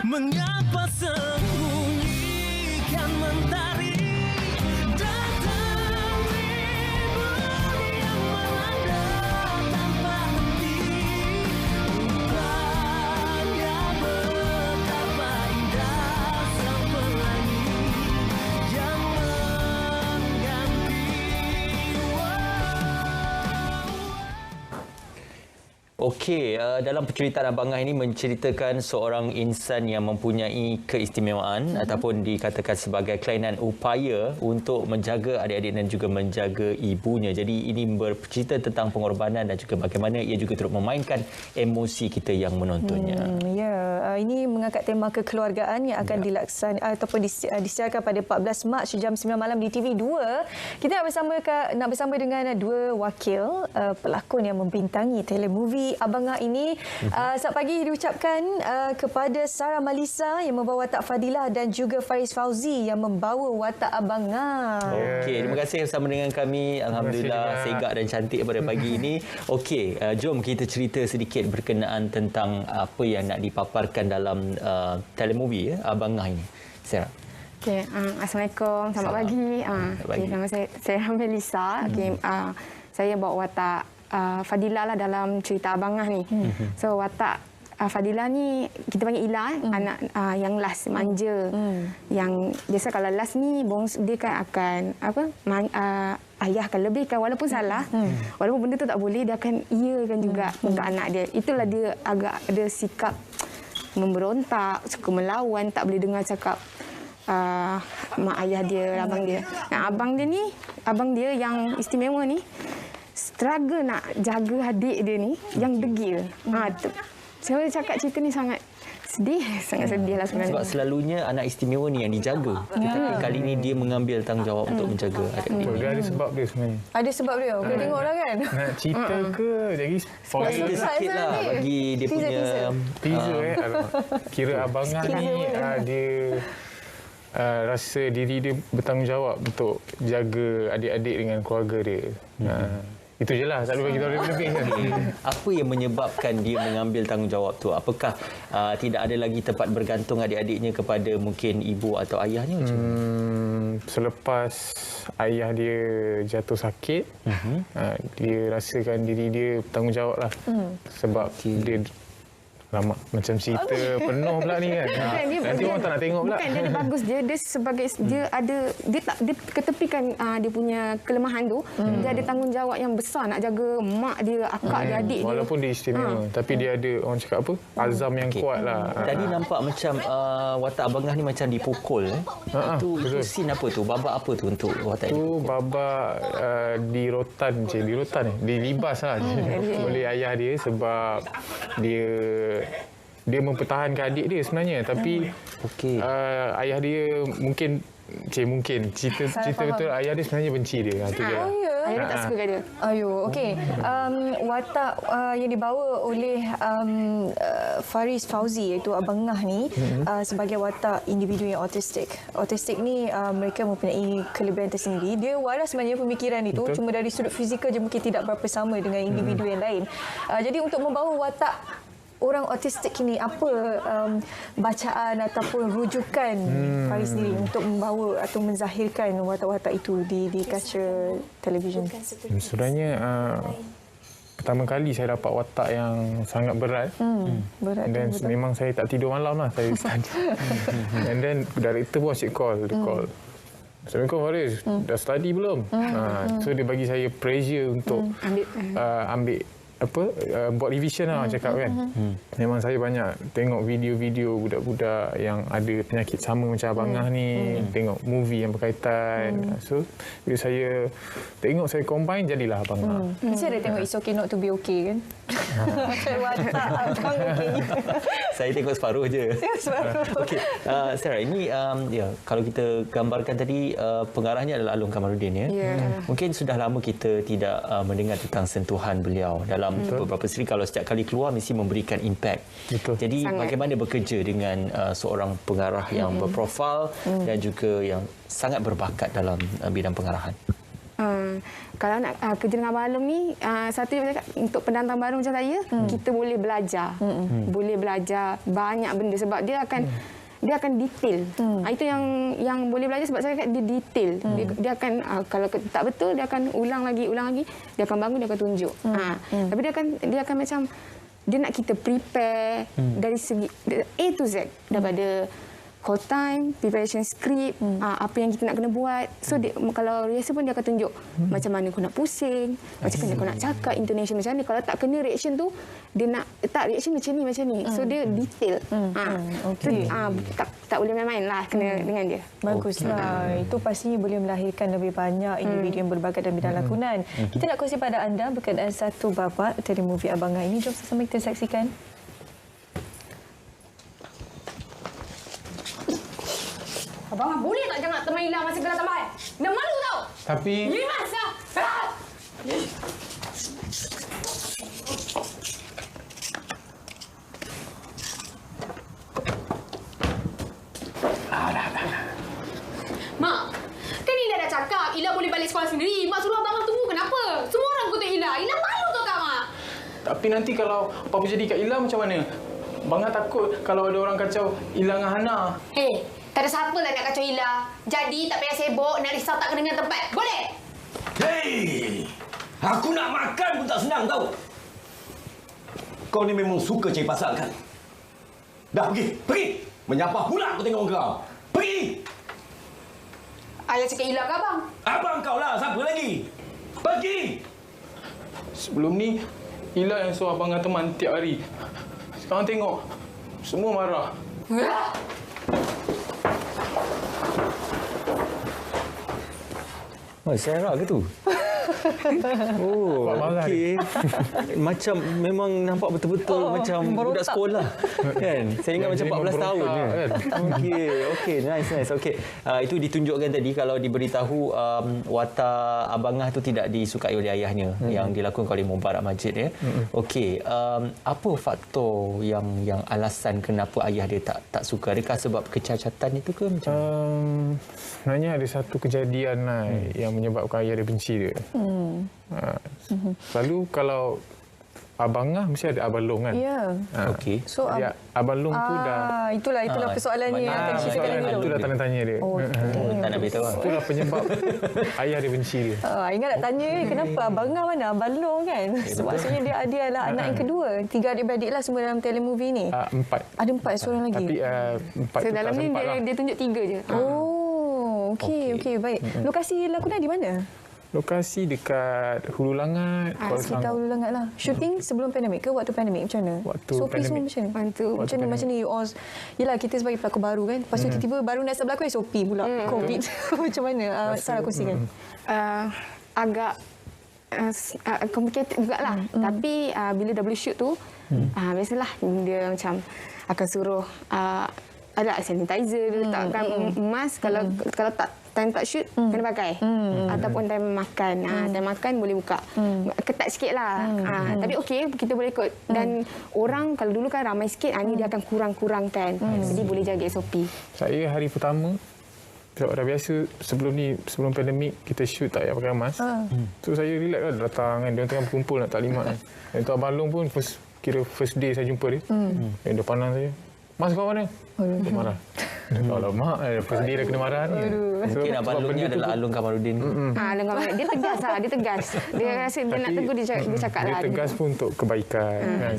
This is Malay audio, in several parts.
Mengapa sembunyikan mentari datang ribut yang melanda tanpa henti. Rupanya betapa indah sang pelangi yang mengganti. Okey, dalam penceritaan Abang Ngah ini menceritakan seorang insan yang mempunyai keistimewaan ataupun dikatakan sebagai kelainan upaya untuk menjaga adik-adik dan juga menjaga ibunya. Jadi ini bercerita tentang pengorbanan dan juga bagaimana ia juga turut memainkan emosi kita yang menontonnya. Ini mengangkat tema kekeluargaan yang akan dilaksanakan ataupun disiarkan pada 14 Mac jam 9 malam di TV2. Kita nak bersama dengan dua wakil pelakon yang membintangi telemovie Abang Ngah ini. Selamat pagi diucapkan kepada Sarah Malisa yang membawa watak Fadilah dan juga Faris Fauzi yang membawa watak Abang Ngah. Okey, terima kasih bersama dengan kami. Alhamdulillah segak dan cantik pada pagi ini. Okey, jom kita cerita sedikit berkenaan tentang apa yang nak dipaparkan dalam telemovie Abang Ngah ini. Sarah. Okay, Assalamualaikum, selamat pagi. Okay, nama saya Sarah Melisa. Okay, saya bawa watak Fadilah lah dalam cerita Abang Ngah ni. So watak Fadilah ni kita panggil Ila, anak yang last, manja. Yang biasa kalau last ni dia kan akan ayah akan lebihkan walaupun salah. Walaupun benda tu tak boleh, dia akan iakan juga untuk anak dia. Itulah dia agak ada sikap memberontak, suka melawan, tak boleh dengar cakap mak ayah dia, abang dia. Nah, abang dia yang istimewa ni struggle nak jaga adik dia ni yang degil. Saya cakap cerita ni sangat sedih lah sebenarnya. Sebab selalunya anak istimewa ni yang dijaga. Tetapi kali ini dia mengambil tanggungjawab untuk menjaga adik-adik ni. Dia ada sebab dia sebenarnya. Ada sebab dia. Okey, tengoklah kan. Nak cerita ke? Jadi Cerita sikit lah bagi dia punya teaser Kira Abang Ngah ni dia rasa diri dia bertanggungjawab untuk jaga adik-adik dengan keluarga dia. Itu je lah, tak boleh bagi tahu lebih. Apa yang menyebabkan dia mengambil tanggungjawab tu? Apakah tidak ada lagi tempat bergantung adik-adiknya kepada mungkin ibu atau ayahnya? Selepas ayah dia jatuh sakit, dia rasakan diri dia bertanggungjawab lah. Sebab dia lama macam cerita penuh pula ni kan. Nanti orang tak nak tengok pula. Bukan dia ada bagus dia sebagai dia ketepikan dia punya kelemahan tu. Dia ada tanggungjawab yang besar nak jaga mak dia, akak dia, adik dia. Walaupun dia istimewa tapi dia ada orang cakap apa? Azam yang kuat lah. Tadi nampak macam watak Abang Ngah ni macam dipukul. Itu scene apa tu? Babak apa tu untuk watak itu? Babak dilibas lah oleh ayah dia sebab dia mempertahankan adik dia sebenarnya tapi ayah dia mungkin cerita betul ayah dia sebenarnya benci dia. Itu je lah. Ayah dia tak suka kat dia. Okey. Watak yang dibawa oleh Faris Fauzi iaitu Abang Ngah ni sebagai watak individu yang autistik. Autistik ni mereka mempunyai kelebihan tersendiri. Dia waras sebenarnya pemikiran itu, cuma dari sudut fizikal je mungkin tidak berapa sama dengan individu yang lain. Jadi untuk membawa watak orang autistik ini, apa bacaan ataupun rujukan Faris sendiri untuk membawa atau menzahirkan watak-watak itu di kaca televisyen? Sebenarnya pertama kali saya dapat watak yang sangat berat. Dan memang saya tak tidur malam lah. Saya study. And then director pun asyik call. Dia call. Assalamualaikum Faris, dah study belum? So dia bagi saya pressure untuk ambil buat revision lah cakap kan. Memang saya banyak tengok video-video budak-budak yang ada penyakit sama macam Abang Ngah ni, tengok movie yang berkaitan. So bila saya tengok, saya combine jadilah Abang Ngah. Mesti ada tengok It's Okay Not To Be Okay kan? Watak Abang okay. Saya tengok separuh je. Okey, Sarah, ini kalau kita gambarkan tadi pengarahnya adalah Alung Kamarudin ya. Mungkin sudah lama kita tidak mendengar tentang sentuhan beliau dalam beberapa seri. Kalau setiap kali keluar mesti memberikan impact. Jadi bagaimana bekerja dengan seorang pengarah yang berprofil dan juga yang sangat berbakat dalam bidang pengarahan? Kalau nak kerja dengan Abang Along ni, satu dia cakap, untuk pendatang baru macam saya, kita boleh belajar. Boleh belajar banyak benda sebab dia akan detail. Itu yang boleh belajar sebab saya kata dia detail. Dia akan kalau tak betul dia akan ulang lagi. Dia akan bangun, dia akan tunjuk. Tapi dia akan macam dia nak kita prepare dari segi A to Z, daripada call time, preparation script, apa yang kita nak kena buat. So kalau rehearsal pun dia akan tunjuk macam mana kau nak pusing, macam mana kau nak cakap, intonation macam ni. Kalau tak kena reaction tu, dia nak tak reaction macam ni. So dia detail. Okey. So, tak boleh main-main lah kena dengan dia. Baguslah. Itu pastinya boleh melahirkan lebih banyak individu yang berbakat dalam bidang lakonan. Kita nak kongsi pada anda berkenaan satu babak telemovie Abangah ini. Jom sama-sama kita saksikan. Abang, boleh tak jangan teman hilang masa gelar tambahan? Dah malu tau. Tapi Limas lah. Mak, kan Ila dah cakap Ila boleh balik sekolah sendiri. Mak suruh abang tunggu kenapa? Semua orang kutip Ila. Ila malu tau tak, Mak? Tapi nanti kalau apa-apa jadi kat Ila macam mana? Bangah takut kalau ada orang kacau Ila dengan Hana. Tak ada siapa lah nak kacau Ila. Jadi tak payah sibuk nak risau tak kena dengan tempat. Boleh? Hei! Aku nak makan pun tak senang tau. Kau ni memang suka cari pasal kan? Dah pergi. Menyapa pula aku tengok kau. Pergi! Ayah cakap Ila ke abang? Abang kau lah, siapa lagi? Pergi! Sebelum ni Ila yang suruh abang dengan teman tiap hari. Sekarang tengok semua marah. Oh, Sarah ke tu? Oh, okey. Macam memang nampak betul-betul macam budak sekolah. Kan? Saya ingat macam 14 tahun je. Okey, nice. Okey. Itu ditunjukkan tadi kalau diberitahu watak Abangah tu tidak disukai oleh ayahnya yang dilakukan oleh Mubarak Majid ya. Okey, apa faktor yang alasan kenapa ayah dia tak suka? Adakah sebab kecacatan itu ke macam? Sebenarnya ada satu kejadian lah yang menyebabkan ayah dia benci dia. Selalu kalau Abangah mesti ada Abang Long kan? Ya. Okey. So Abang Long tu dah itulah persoalannya yang akan ceritakan dulu. itulah tanya dia. Tak nak beritahu. Itulah penyebab ayah dia benci dia. Ingat nak tanya kenapa Abangah mana Abang Long kan? Maksudnya dia adalah anak yang kedua. 3 adik-beradik lah semua dalam telemovie ni. 4. Ada 4 seorang lagi. Tapi 4 So, tu dalam tak ni sempat lah. dia tunjuk 3 je. Okey, baik. Lokasi lakonan di mana? Lokasi dekat Hulu Langat, Kuala Sekitar Selangor. Hulu Langat lah. Shooting sebelum pandemik ke waktu pandemik macam mana? Waktu Sophie semua pandemik. macam mana? Waktu Macam ni? Yelah, kita sebagai pelakon baru kan. Lepas tu tiba-tiba baru nak start berlakon SOP pula. COVID. Macam mana? Sarah kongsikan. Agak complicated jugalah. Tapi bila dah boleh shoot tu, biasalah dia macam akan suruh ada sanitizer, dia letakkan mask. Kalau tak time tak shoot kena pakai, ataupun time makan. Time makan boleh buka, ketat sikit lah. Tapi okey, kita boleh ikut. Dan orang kalau dulu kan ramai sikit, ni dia akan kurang-kurangkan. Jadi boleh jaga SOP. Saya hari pertama, sebab dah biasa sebelum pandemik kita shoot tak payah pakai mask. So saya relax lah datang kan, dia tengah berkumpul nak taklimat kan. Dan tu Abang Long pun first day saya jumpa dia. Dia pandang saya, "Mas kau mana?" Dia marah. Alamak, first day dah kena marah ni. Mungkin Abang Long ni adalah Alung Kamarudin. Alung Kamarudin. Dia tegas lah, dia tegas. Dia rasa dia nak tegur, dia cakap lah. Dia tegas pun untuk kebaikan. Kan?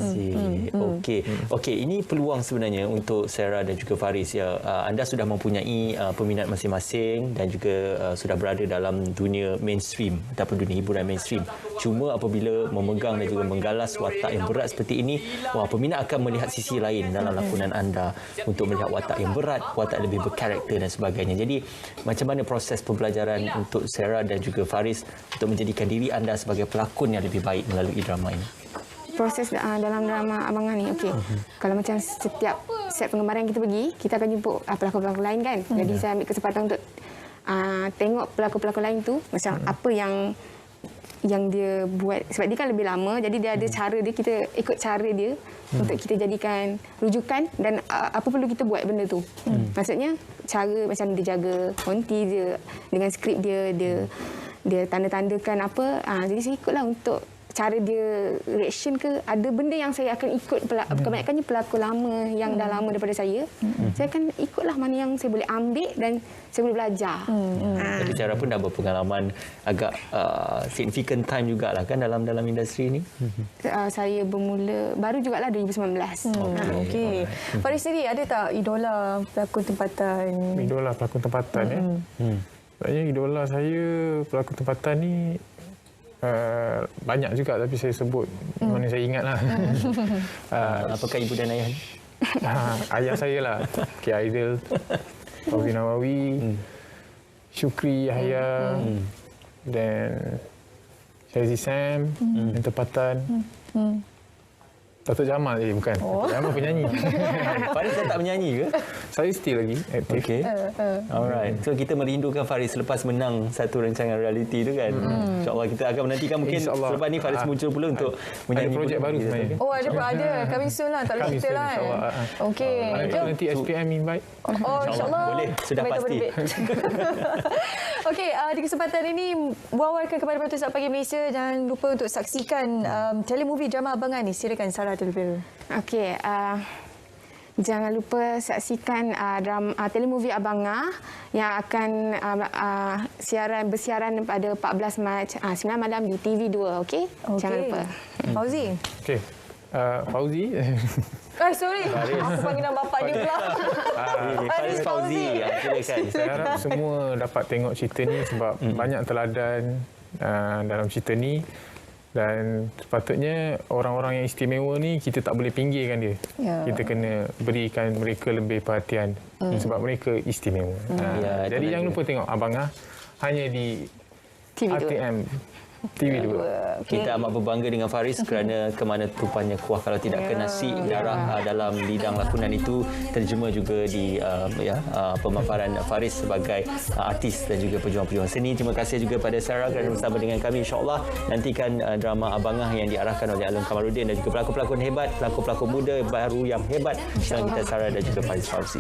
Okey, ini peluang sebenarnya untuk Sarah dan juga Faris ya. Anda sudah mempunyai peminat masing-masing dan juga sudah berada dalam dunia mainstream ataupun dunia hiburan mainstream. Cuma apabila memegang dan juga menggalas watak yang berat seperti ini, peminat akan melihat sisi lain dalam lakonan anda untuk melihat watak yang berat, watak lebih berkarakter dan sebagainya. Jadi macam mana proses pembelajaran untuk Sarah dan juga Faris untuk menjadikan diri anda sebagai pelakon yang lebih baik melalui drama ini? Proses dalam drama Abangah ni, okey. Kalau macam setiap set penggambaran kita pergi, kita akan jumpa pelakon-pelakon lain kan. Jadi saya ambil kesempatan untuk tengok pelakon-pelakon lain tu macam apa yang dia buat, sebab dia kan lebih lama, jadi dia ada cara dia, kita ikut cara dia untuk kita jadikan rujukan dan apa perlu kita buat benda tu. Maksudnya cara macam dia jaga konti dia dengan skrip dia dia tanda-tandakan apa. Jadi saya ikutlah untuk cara dia reaction ke. Ada benda yang saya akan ikut. Kebanyakannya pelakon lama yang dah lama daripada saya. Saya akan ikutlah mana yang saya boleh ambil dan saya boleh belajar. Tapi Sarah pun dah berpengalaman agak significant time jugalah kan dalam industri ni. Saya bermula baru jugalah 2019. Okey. Faris sendiri ada tak idola pelakon tempatan? Idola pelakon tempatan Sebenarnya idola saya pelakon tempatan ni banyak juga, tapi saya sebut mana saya ingat lah. Apakah ibu dan ayah ni? Ayah saya lah, Idol, Fauzi Nawawi, Syukri Yahya, dan Syahizi Sam, yang tempatan. Datuk Jamal bukan. Datuk Jamal penyanyi. Faris dah tak menyanyi ke? Saya still lagi aktif. Okey. Alright. So kita merindukan Faris selepas menang satu rancangan reality tu kan. InsyaAllah kita akan menantikan mungkin selepas ni Faris muncul pula untuk menyanyi. Ada projek baru sebenarnya. Oh ada. Coming soon lah. Tak boleh cerita lah. Okey. Nanti SPM invite. Oh insyaAllah. Boleh. Sudah pasti. Okey, di kesempatan ini wawarkan kepada penonton Saat Pagi Malaysia, jangan lupa untuk saksikan telemovie drama Abangan ni. Silakan Sarah terlebih dahulu. Okey, jangan lupa saksikan telemovie Abangah yang akan bersiaran pada 14 Mac 9 malam di TV2, okey? Jangan lupa. Fauzi. Okey. Fauzi. Sorry. Aku panggil nama bapak dia pula. Faris Fauzi. Silakan. Saya harap semua dapat tengok cerita ni sebab banyak teladan dalam cerita ni. Dan sepatutnya orang-orang yang istimewa ni kita tak boleh pinggirkan dia. Kita kena berikan mereka lebih perhatian sebab mereka istimewa. Jadi jangan lupa tengok Abangah hanya di ATM TV2. Kita amat berbangga dengan Faris kerana kemana tupannya kuah, kalau tidak ke nasi darah dalam bidang lakonan itu terjemah juga di pemaparan Faris sebagai artis dan juga pejuang-pejuang seni. Terima kasih juga pada Sarah kerana bersama dengan kami. InsyaAllah nantikan drama Abangah yang diarahkan oleh Alun Kamarudin dan juga pelakon-pelakon hebat, pelakon-pelakon muda baru yang hebat bersama kita Sarah dan juga Faris Fauzi.